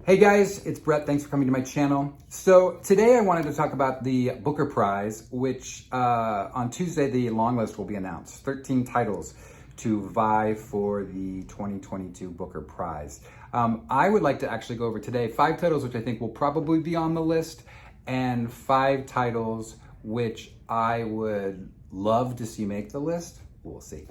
Hey guys, it's Brett. Thanks for coming to my channel. So today I wanted to talk about the Booker Prize, which on Tuesday the long list will be announced. 13 titles to vie for the 2022 Booker Prize. I would like to actually go over today 5 titles which I think will probably be on the list, and 5 titles which I would love to see make the list. We'll see.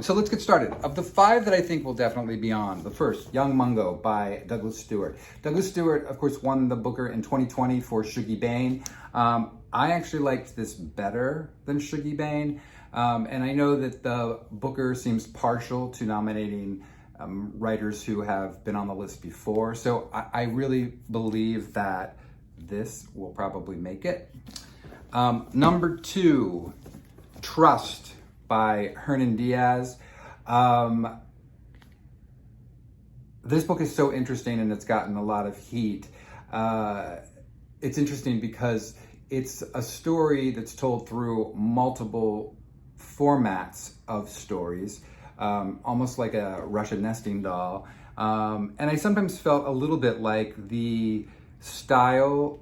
So let's get started. Of the 5 that I think will definitely be on, the first, Young Mungo by Douglas Stewart. Douglas Stewart, of course, won the Booker in 2020 for Shuggie Bain. I actually liked this better than Shuggie Bain. And I know that the Booker seems partial to nominating writers who have been on the list before. So I really believe that this will probably make it. Number 2, Trust by Hernan Diaz. This book is so interesting and it's gotten a lot of heat. It's interesting because it's a story that's told through multiple formats of stories, almost like a Russian nesting doll. And I sometimes felt a little bit like the style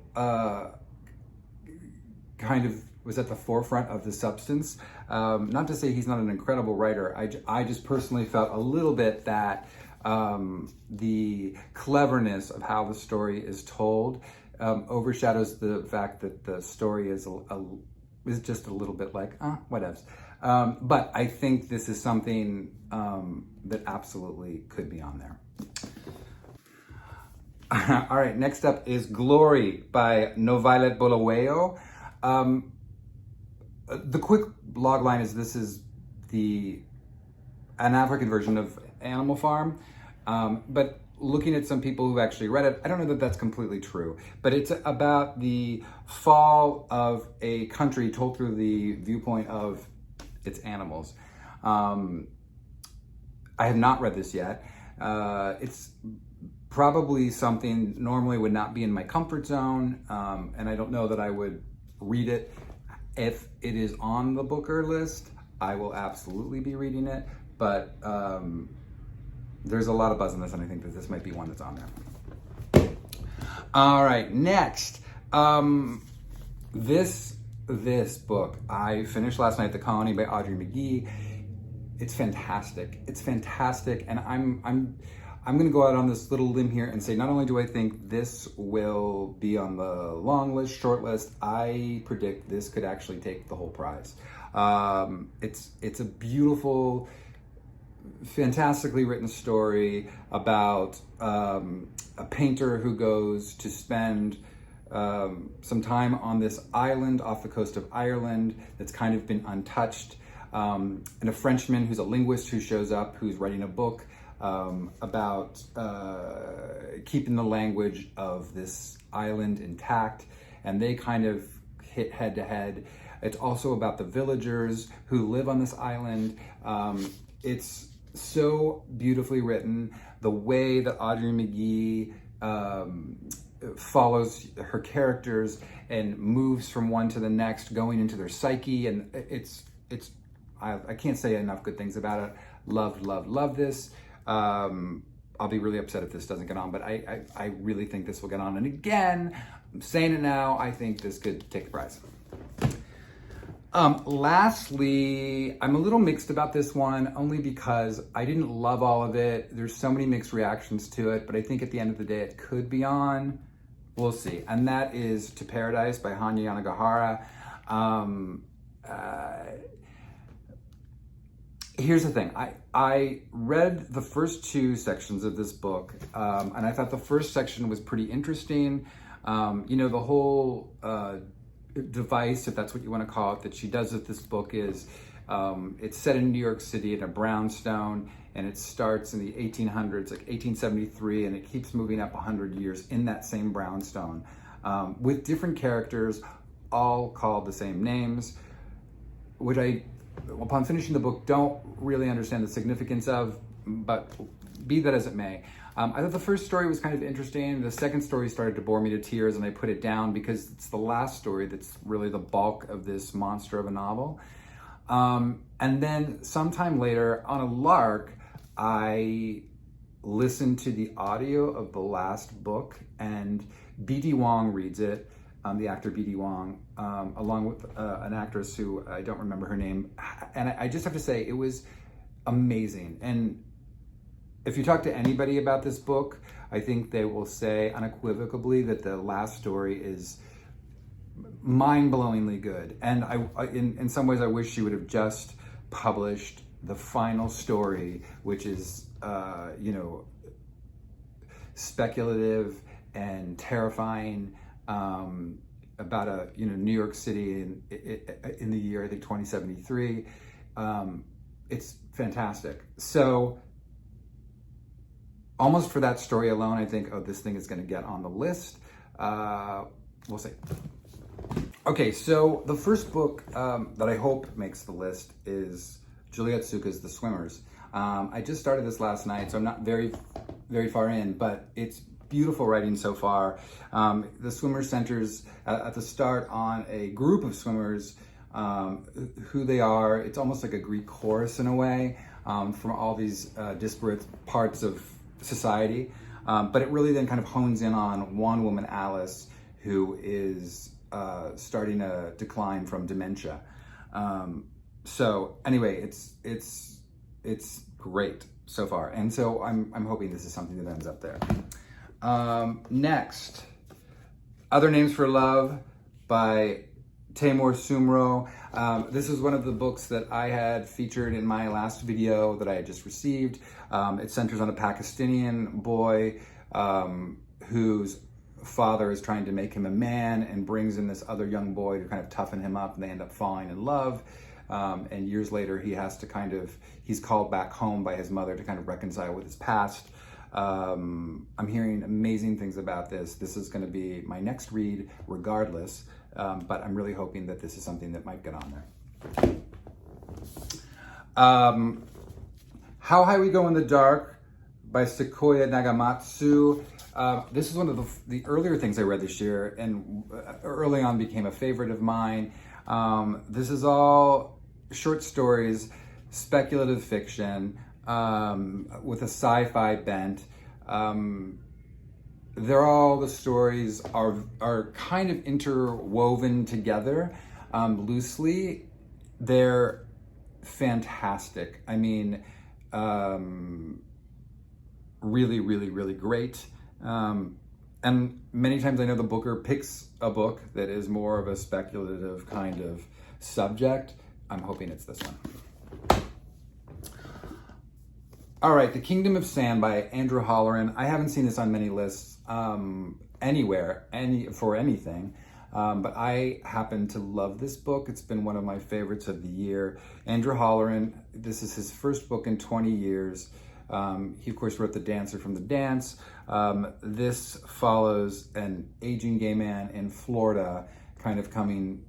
kind of was at the forefront of the substance. Not to say he's not an incredible writer. I just personally felt a little bit that the cleverness of how the story is told overshadows the fact that the story is just a little bit like, whatevs. But I think this is something that absolutely could be on there. All right, next up is Glory by NoViolet Bulawayo. The quick log line is this is an African version of Animal Farm, but looking at some people who actually read it, I don't know that that's completely true, but it's about the fall of a country told through the viewpoint of its animals. I have not read this yet. It's probably something normally would not be in my comfort zone, and I don't know that I would read it. If it is on the Booker list, I will absolutely be reading it, but there's a lot of buzz on this, and I think that this might be one that's on there. All right, next, this book I finished last night, The Colony by Audrey McGee. It's fantastic. It's fantastic, and I'm going to go out on this little limb here and say not only do I think this will be on the long list, short list, I predict this could actually take the whole prize. It's a beautiful, fantastically written story about a painter who goes to spend some time on this island off the coast of Ireland that's kind of been untouched, and a Frenchman who's a linguist who shows up, who's writing a book about keeping the language of this island intact, and they kind of hit head to head. It's also about the villagers who live on this island. It's so beautifully written. The way that Audrey McGee follows her characters and moves from one to the next, going into their psyche, and I can't say enough good things about it. Love this. I'll be really upset if this doesn't get on, but I really think this will get on. And again, I'm saying it now, I think this could take the prize. Lastly, I'm a little mixed about this one, only because I didn't love all of it. There's so many mixed reactions to it, but I think at the end of the day, it could be on. We'll see. And that is To Paradise by Hanya Yanagihara. Here's the thing, I read the first 2 sections of this book, and I thought the first section was pretty interesting. The whole device, if that's what you want to call it, that she does with this book is, it's set in New York City in a brownstone, and it starts in the 1800s, like 1873, and it keeps moving up 100 years in that same brownstone, with different characters, all called the same names, which I, upon finishing the book, don't really understand the significance of, but be that as it may. I thought the first story was kind of interesting. The second story started to bore me to tears, and I put it down because it's the last story that's really the bulk of this monster of a novel. And then sometime later, on a lark, I listen to the audio of the last book, and B.D. Wong reads it, the actor B.D. Wong, along with an actress who I don't remember her name. And I just have to say, it was amazing. And if you talk to anybody about this book, I think they will say unequivocally that the last story is mind-blowingly good. And in some ways, I wish she would have just published the final story, which is, speculative and terrifying, about a New York City in the year, I think, 2073. It's fantastic. So almost for that story alone, I think, oh, this thing is going to get on the list. We'll see. Okay, so the first book that I hope makes the list is Juliet Suka's The Swimmers. I just started this last night, so I'm not very far in, but it's beautiful writing so far. The Swimmers centers at the start on a group of swimmers, who they are. It's almost like a Greek chorus in a way, from all these disparate parts of society. But it really then kind of hones in on one woman, Alice, who is starting a decline from dementia. So anyway, it's great so far, and so I'm hoping this is something that ends up there. Next, Other Names for Love by Taimur Sumro. This is one of the books that I had featured in my last video that I had just received. It centers on a Pakistani boy whose father is trying to make him a man and brings in this other young boy to kind of toughen him up, and they end up falling in love. And years later, he's called back home by his mother to kind of reconcile with his past. I'm hearing amazing things about this. This is going to be my next read regardless, but I'm really hoping that this is something that might get on there. How High We Go in the Dark by Sequoia Nagamatsu. This is one of the earlier things I read this year, and early on became a favorite of mine. This is all short stories, speculative fiction, with a sci-fi bent. The stories are kind of interwoven together, loosely. They're fantastic. I mean, really, really, really great. And many times I know the booker picks a book that is more of a speculative kind of subject. I'm hoping it's this one. All right, The Kingdom of Sand by Andrew Holleran. I haven't seen this on many lists anywhere, for anything, but I happen to love this book. It's been one of my favorites of the year. Andrew Holleran, this is his first book in 20 years. He, of course, wrote The Dancer from the Dance. This follows an aging gay man in Florida kind of coming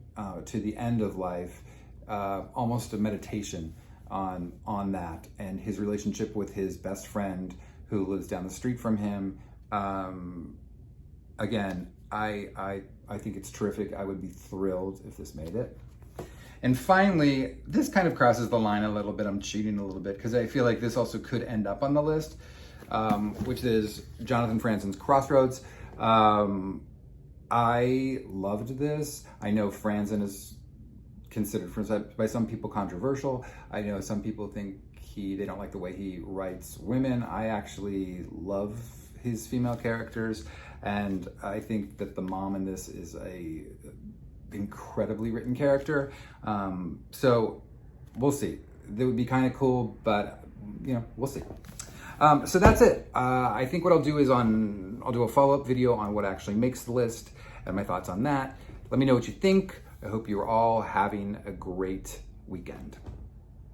to the end of life, almost a meditation on that, and his relationship with his best friend who lives down the street from him. Again, I think it's terrific. I would be thrilled if this made it. And finally, this kind of crosses the line a little bit. I'm cheating a little bit because I feel like this also could end up on the list, which is Jonathan Franzen's Crossroads. I loved this. I know Franzen is considered by some people controversial. I know some people think they don't like the way he writes women. I actually love his female characters, and I think that the mom in this is a incredibly written character. So we'll see. That would be kind of cool, but we'll see. So that's it. I think what I'll do is I'll do a follow-up video on what actually makes the list and my thoughts on that. Let me know what you think. I hope you're all having a great weekend.